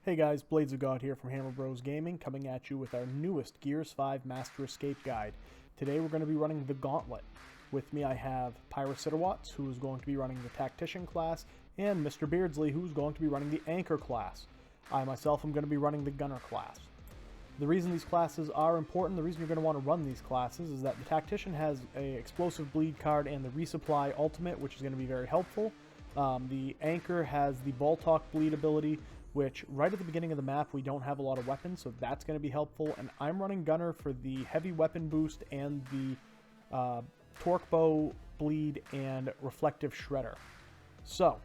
Hey guys, Bladesofgod here from Hammer Bros Gaming, coming at you with our newest Gears 5 Master Escape Guide. Today we're going to be running the Gauntlet. With me I have Pyrociterwatz, who is going to be running the Tactician class, and Mr. Beardsley, who is going to be running the Anchor class. I myself am going to be running the Gunner class. The reason these classes are important, the reason you're going to want to run these classes, is that the Tactician has a explosive bleed card and the resupply ultimate, which is going to be very helpful. The Anchor has the Boltok bleed ability, which right at the beginning of the map we don't have a lot of weapons, so that's going to be helpful. And I'm running Gunner for the heavy weapon boost and the torque bow bleed and reflective shredder. So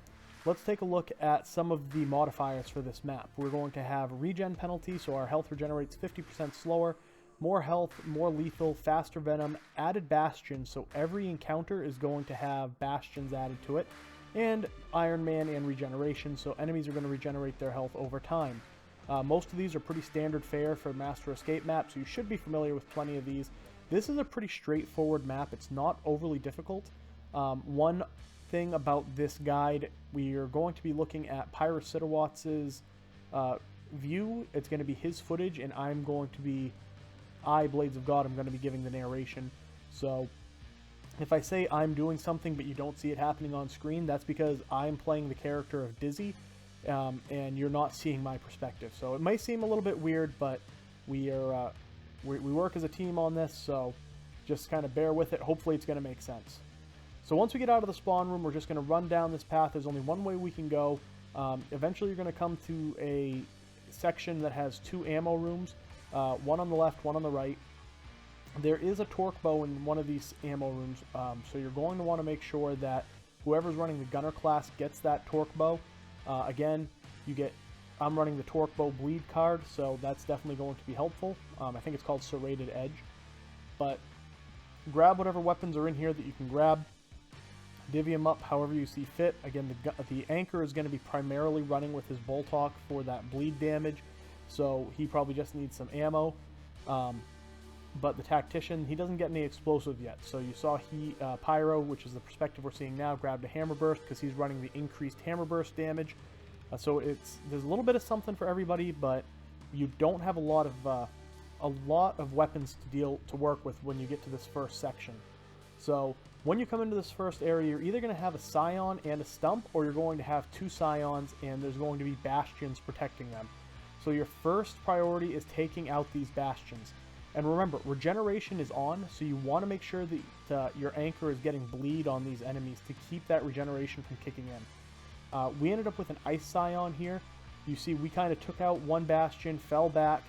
let's take a look at some of the modifiers for this map. We're going to have regen penalty, so our health regenerates 50% slower, more health, more lethal, faster venom, added bastion, so every encounter is going to have bastions added to it, and Iron Man and regeneration, so enemies are going to regenerate their health over time. Most of these are pretty standard fare for Master Escape maps, so you should be familiar with plenty of these. This is a pretty straightforward map. It's not overly difficult. One thing about this guide, we are going to be looking at Pyrociterwatz's view. It's going to be his footage, and Bladesofgod, I'm going to be giving the narration. So if I say I'm doing something but you don't see it happening on screen, that's because I'm playing the character of Dizzy, and you're not seeing my perspective. So it may seem a little bit weird, but we work as a team on this, so just kind of bear with it. Hopefully it's going to make sense. So once we get out of the spawn room, we're just going to run down this path. There's only one way we can go. Eventually you're going to come to a section that has two ammo rooms, one on the left, one on the right. There is a torque bow in one of these ammo rooms, so you're going to want to make sure that whoever's running the Gunner class gets that torque bow. Again, I'm running the torque bow bleed card, so that's definitely going to be helpful. I think it's called Serrated Edge. But grab whatever weapons are in here that you can grab. Divvy them up however you see fit. Again, the Anchor is going to be primarily running with his Boltok for that bleed damage, so he probably just needs some ammo. But the Tactician, he doesn't get any explosive yet. So you saw Pyro, which is the perspective we're seeing now, grabbed a hammer burst because he's running the increased hammer burst damage. So there's a little bit of something for everybody, but you don't have a lot of weapons to work with when you get to this first section. So when you come into this first area, you're either going to have a Scion and a Stump, or you're going to have two Scions and there's going to be bastions protecting them. So your first priority is taking out these bastions. And remember, regeneration is on, so you want to make sure that your Anchor is getting bleed on these enemies to keep that regeneration from kicking in. We ended up with an Ice Scion here. You see, we kind of took out one bastion, fell back,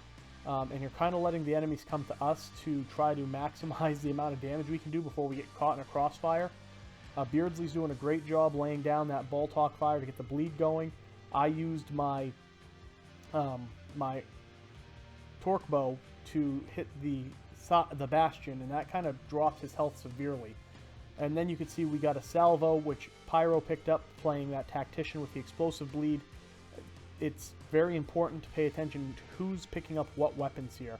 and you're kind of letting the enemies come to us to try to maximize the amount of damage we can do before we get caught in a crossfire. Beardsley's doing a great job laying down that Boltok fire to get the bleed going. I used my torque bow to hit the bastion, and that kind of dropped his health severely. And then you can see we got a salvo, which Pyro picked up playing that Tactician with the explosive bleed. It's very important to pay attention to who's picking up what weapons here.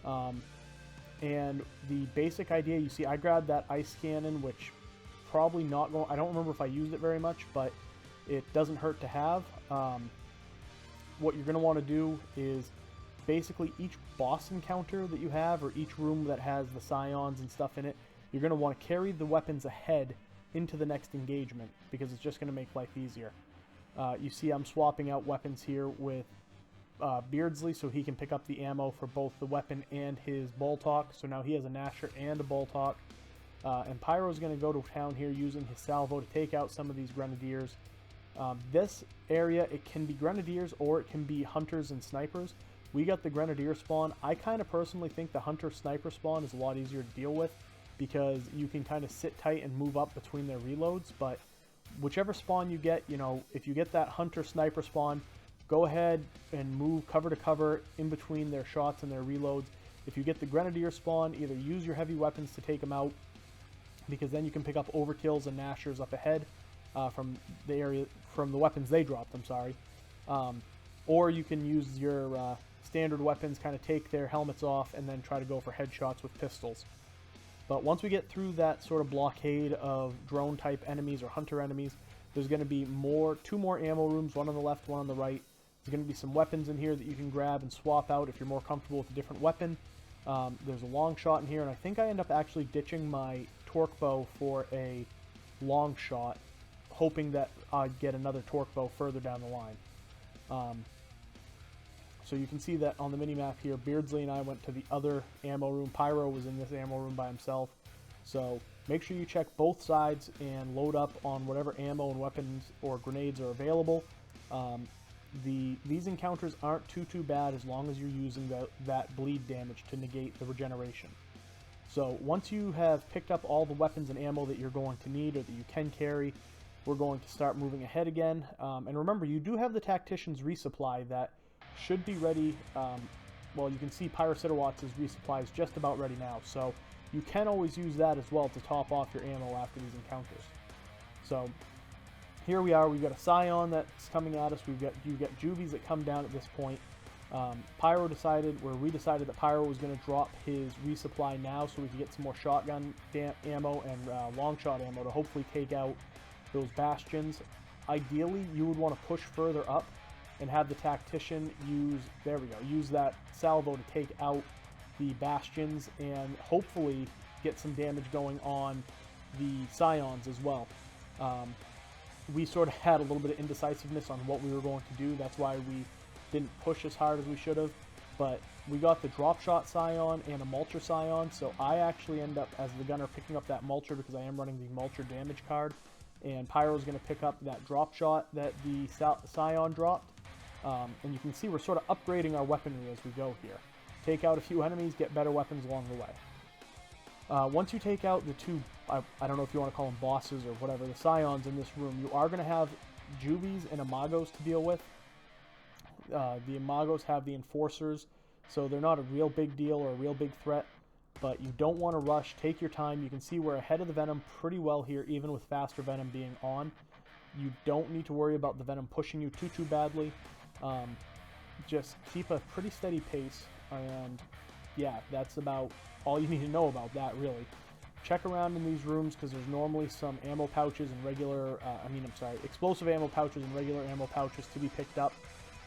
And the basic idea, you see I grabbed that ice cannon, which probably not going, I don't remember if I used it very much, but it doesn't hurt to have. What you're going to want to do is basically each boss encounter that you have, or each room that has the Scions and stuff in it, you're going to want to carry the weapons ahead into the next engagement, because it's just going to make life easier. You see I'm swapping out weapons here with Beardsley, so he can pick up the ammo for both the weapon and his Boltok. So now he has a Nasher and a Boltok. And Pyro's going to go to town here using his salvo to take out some of these Grenadiers. This area, it can be Grenadiers or it can be Hunters and Snipers. We got the Grenadier spawn. I kind of personally think the Hunter Sniper spawn is a lot easier to deal with, because you can kind of sit tight and move up between their reloads. But whichever spawn you get, if you get that Hunter Sniper spawn, go ahead and move cover to cover in between their shots and their reloads. If you get the Grenadier spawn, either use your heavy weapons to take them out, because then you can pick up overkills and Nashers up ahead from the weapons they dropped, I'm sorry. Or you can use your standard weapons, kind of take their helmets off, and then try to go for headshots with pistols. But once we get through that sort of blockade of drone type enemies or hunter enemies, there's going to be two more ammo rooms, one on the left, one on the right. There's going to be some weapons in here that you can grab and swap out if you're more comfortable with a different weapon. There's a long shot in here, and I think I end up actually ditching my torque bow for a long shot, hoping that I'd get another torque bow further down the line. So you can see that on the mini-map here, Beardsley and I went to the other ammo room. Pyro was in this ammo room by himself. So make sure you check both sides and load up on whatever ammo and weapons or grenades are available. These encounters aren't too bad as long as you're using that bleed damage to negate the regeneration. So once you have picked up all the weapons and ammo that you're going to need or that you can carry, we're going to start moving ahead again. And remember, you do have the Tactician's resupply that should be ready. Well, you can see Pyrociterwatz's resupply is just about ready now, so you can always use that as well to top off your ammo after these encounters. So here we are. We've got a Scion that's coming at us. You get Juvies that come down at this point. We decided that Pyro was going to drop his resupply now so we could get some more shotgun ammo and long shot ammo to hopefully take out those bastions. Ideally, you would want to push further up and have the Tactician use that salvo to take out the bastions and hopefully get some damage going on the Scions as well. We sort of had a little bit of indecisiveness on what we were going to do. That's why we didn't push as hard as we should have, but we got the drop shot Scion and a Mulcher Scion, so I actually end up as the gunner picking up that Mulcher because I am running the Mulcher damage card, and Pyro's going to pick up that drop shot that the Scion dropped. And you can see we're sort of upgrading our weaponry as we go here. Take out a few enemies, get better weapons along the way. Once you take out the two, I don't know if you want to call them bosses or whatever, the Scions in this room, you are going to have Juvies and Imagos to deal with. The Imagos have the Enforcers, so they're not a real big deal or a real big threat, but you don't want to rush. Take your time. You can see we're ahead of the Venom pretty well here, even with faster Venom being on. You don't need to worry about the Venom pushing you too badly. Just keep a pretty steady pace, and yeah, that's about all you need to know about that, really. Check around in these rooms because there's normally some ammo pouches and explosive ammo pouches and regular ammo pouches to be picked up,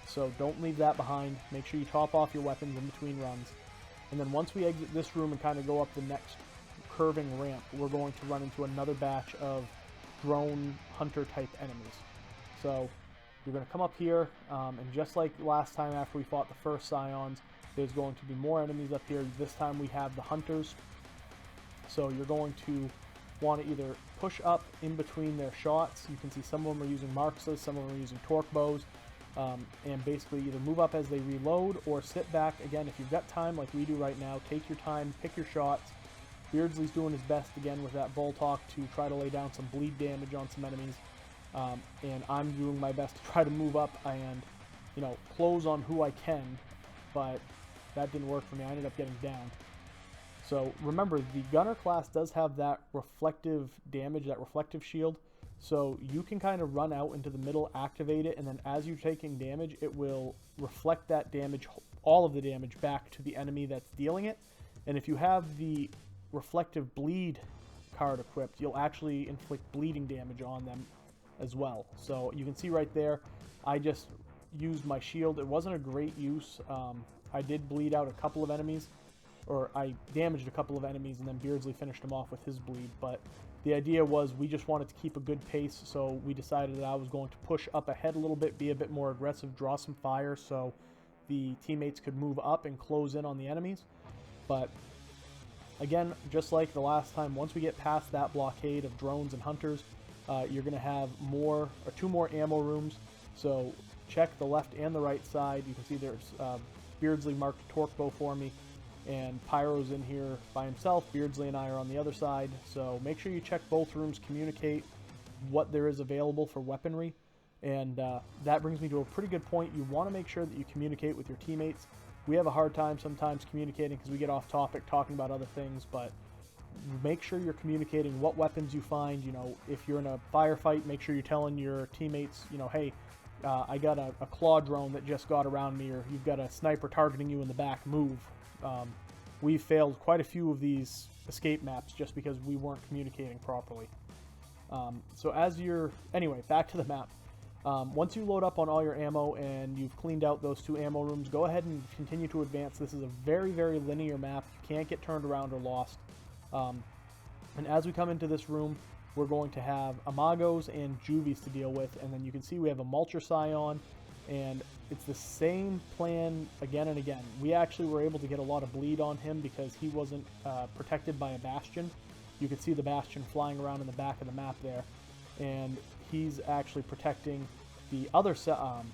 so don't leave that behind. Make sure you top off your weapons in between runs, and then once we exit this room and kind of go up the next curving ramp, we're going to run into another batch of drone hunter type enemies. So you're going to come up here, and just like last time after we fought the first Scions, there's going to be more enemies up here. This time we have the hunters. So you're going to want to either push up in between their shots. You can see some of them are using Marxas, some of them are using torque bows, and basically either move up as they reload or sit back. Again, if you've got time like we do right now, take your time, pick your shots. Beardsley's doing his best again with that Voltalk to try to lay down some bleed damage on some enemies. And I'm doing my best to try to move up and, close on who I can, but that didn't work for me. I ended up getting down. So remember, the gunner class does have that reflective damage, that reflective shield, so you can kind of run out into the middle, activate it, and then as you're taking damage, it will reflect that damage, all of the damage, back to the enemy that's dealing it. And if you have the reflective bleed card equipped, you'll actually inflict bleeding damage on them as well. So you can see right there, I just used my shield. It wasn't a great use. I did bleed out a couple of enemies, or I damaged a couple of enemies, and then Beardsley finished him off with his bleed. But the idea was we just wanted to keep a good pace, so we decided that I was going to push up ahead a little bit, be a bit more aggressive, draw some fire so the teammates could move up and close in on the enemies. But again, just like the last time, once we get past that blockade of drones and hunters, you're going to have two more ammo rooms. So check the left and the right side. You can see there's Beardsley marked a torque bow for me, and Pyro's in here by himself. Beardsley and I are on the other side. So make sure you check both rooms, communicate what there is available for weaponry. And that brings me to a pretty good point. You want to make sure that you communicate with your teammates. We have a hard time sometimes communicating because we get off topic talking about other things, but make sure you're communicating what weapons you find. If you're in a firefight, make sure you're telling your teammates, hey, I got a claw drone that just got around me, or you've got a sniper targeting you in the back, move. We've failed quite a few of these escape maps just because we weren't communicating properly. Anyway, back to the map. Once you load up on all your ammo and you've cleaned out those 2 ammo rooms, go ahead and continue to advance. This is a very, very linear map. You can't get turned around or lost. And as we come into this room, we're going to have Imagos and Juvies to deal with, and then you can see we have a Mulcher Scion, and it's the same plan again and again. We actually were able to get a lot of bleed on him because he wasn't protected by a Bastion. You can see the Bastion flying around in the back of the map there, and he's actually protecting the other Scion,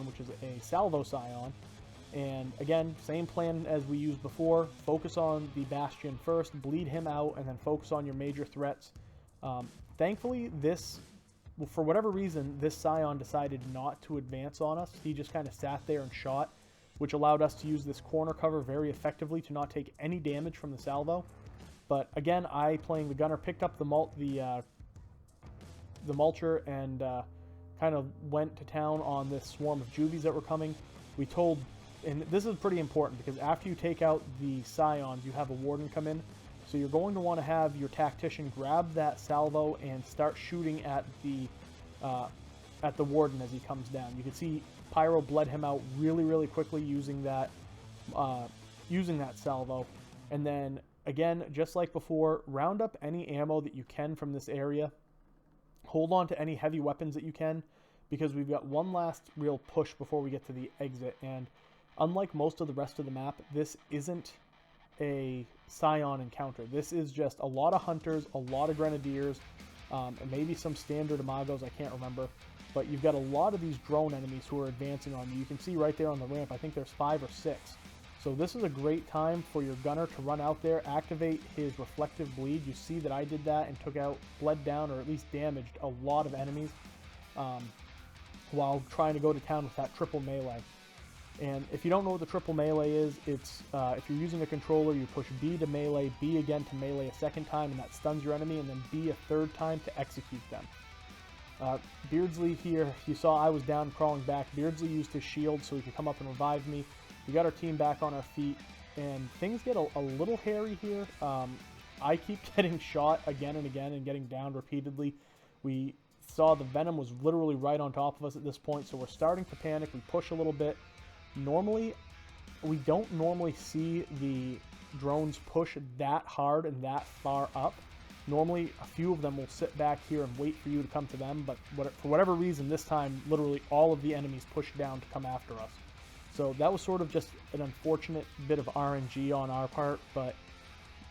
which is a Salvo Scion. And again, same plan as we used before. Focus on the Bastion first, bleed him out, and then focus on your major threats. Thankfully, for whatever reason, this Scion decided not to advance on us. He just kind of sat there and shot, which allowed us to use this corner cover very effectively to not take any damage from the Salvo. But again, I, playing the gunner, picked up the Mulcher and kind of went to town on this swarm of Juvies that were coming. We told, and this is pretty important because after you take out the Scions, you have a Warden come in. So you're going to want to have your Tactician grab that Salvo and start shooting at the Warden as he comes down. You can see Pyro bled him out really, really quickly using that Salvo. And then again, just like before, round up any ammo that you can from this area. Hold on to any heavy weapons that you can, because we've got one last real push before we get to the exit. And unlike most of the rest of the map, this isn't a Scion encounter. This is just a lot of Hunters, a lot of Grenadiers, and maybe some standard Imagos, I can't remember. But you've got a lot of these drone enemies who are advancing on you. You can see right there on the ramp, I think there's 5 or 6. So this is a great time for your gunner to run out there, activate his reflective bleed. You see that I did that and took out, bled down, or at least damaged a lot of enemies while trying to go to town with that triple melee. And if you don't know what the triple melee is, it's if you're using a controller, you push B to melee, B again to melee a second time, and that stuns your enemy, and then B a third time to execute them. Beardsley here, you saw I was down crawling back. Beardsley used his shield so he could come up and revive me. We got our team back on our feet, and things get a little hairy here. I keep getting shot again and again and getting downed repeatedly. We saw the Venom was literally right on top of us at this point, so we're starting to panic. We push a little bit. Normally, we don't normally see the drones push that hard and that far up. Normally, a few of them will sit back here and wait for you to come to them, but for whatever reason, this time, literally all of the enemies pushed down to come after us. So that was sort of just an unfortunate bit of RNG on our part, but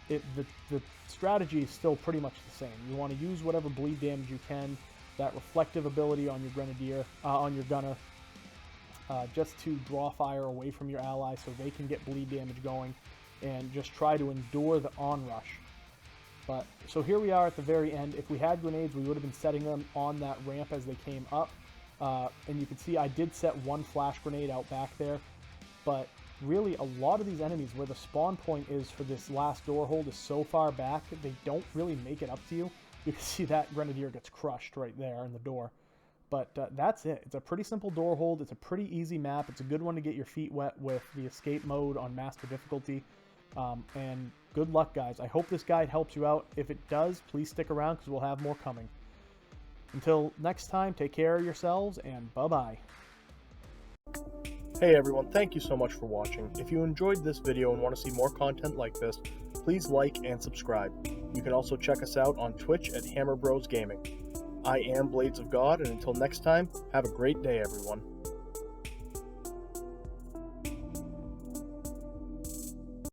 the strategy is still pretty much the same. You want to use whatever bleed damage you can, that reflective ability on your Grenadier, on your gunner, just to draw fire away from your allies so they can get bleed damage going, and just try to endure the onrush. But so here we are at the very end. If we had grenades, we would have been setting them on that ramp as they came up. And you can see I did set one flash grenade out back there, but really a lot of these enemies where the spawn point is for this last door hold is so far back that they don't really make it up to you. You can see that Grenadier gets crushed right there in the door. But that's it. It's a pretty simple door hold. It's a pretty easy map. It's a good one to get your feet wet with the escape mode on master difficulty. And good luck, guys. I hope this guide helps you out. If it does, please stick around because we'll have more coming. Until next time, take care of yourselves, and bye-bye. Hey everyone, thank you so much for watching. If you enjoyed this video and want to see more content like this, please like and subscribe. You can also check us out on Twitch at XXMrBeardsleyXx. I am Bladesofgod, and until next time, have a great day everyone.